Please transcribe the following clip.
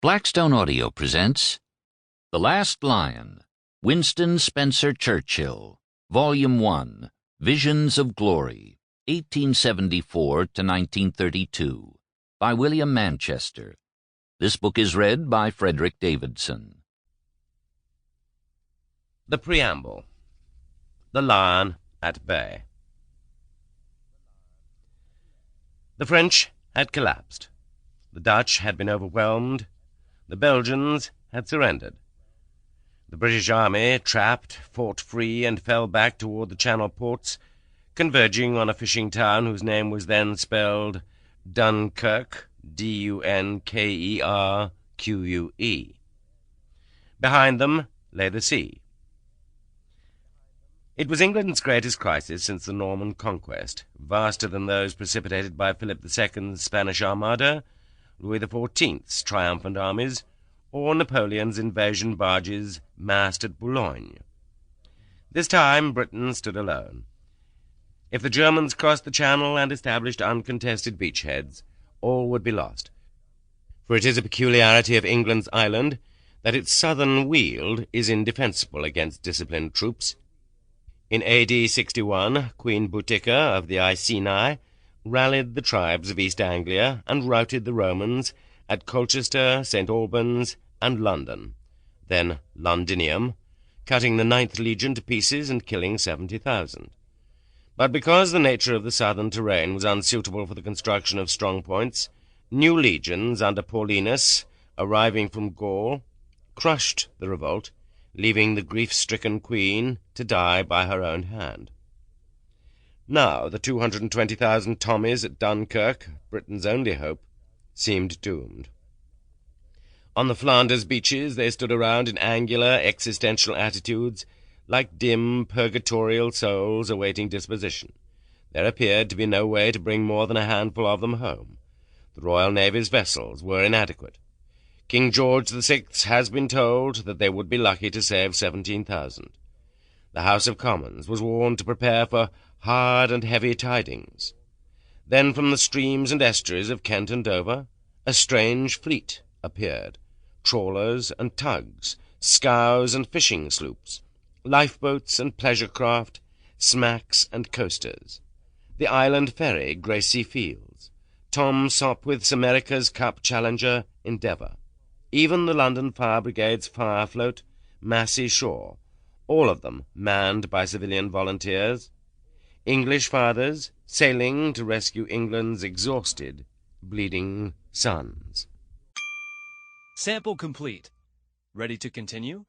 Blackstone Audio presents The Last Lion, Winston Spencer Churchill, Volume 1, Visions of Glory, 1874 to 1932, by William Manchester. This book is read by Frederick Davidson. The Preamble. The Lion at Bay. The French had collapsed. The Dutch had been overwhelmed. The Belgians had surrendered. The British army, trapped, fought free, and fell back toward the Channel ports, converging on a fishing town whose name was then spelled Dunkirk, Dunkerque. Behind them lay the sea. It was England's greatest crisis since the Norman Conquest, vaster than those precipitated by Philip II's Spanish Armada, Louis XIV's triumphant armies, or Napoleon's invasion barges massed at Boulogne. This time Britain stood alone. If the Germans crossed the Channel and established uncontested beachheads, all would be lost. For it is a peculiarity of England's island that its southern weald is indefensible against disciplined troops. In A.D. 61, Queen Boudica of the Iceni rallied the tribes of East Anglia and routed the Romans at Colchester, St. Albans, and London, then Londinium, cutting the 9th Legion to pieces and killing 70,000. But because the nature of the southern terrain was unsuitable for the construction of strong points, new legions under Paulinus, arriving from Gaul, crushed the revolt, leaving the grief-stricken queen to die by her own hand. Now the 220,000 Tommies at Dunkirk, Britain's only hope, seemed doomed. On the Flanders beaches they stood around in angular, existential attitudes, like dim, purgatorial souls awaiting disposition. There appeared to be no way to bring more than a handful of them home. The Royal Navy's vessels were inadequate. King George VI has been told that they would be lucky to save 17,000. The House of Commons was warned to prepare for hard and heavy tidings. Then from the streams and estuaries of Kent and Dover, a strange fleet appeared, trawlers and tugs, scows and fishing sloops, lifeboats and pleasure craft, smacks and coasters. The island ferry, Gracie Fields, Tom Sopwith's America's Cup challenger, Endeavour, even the London Fire Brigade's fire float, Massey Shore, all of them manned by civilian volunteers. English fathers sailing to rescue England's exhausted, bleeding sons. Sample complete. Ready to continue?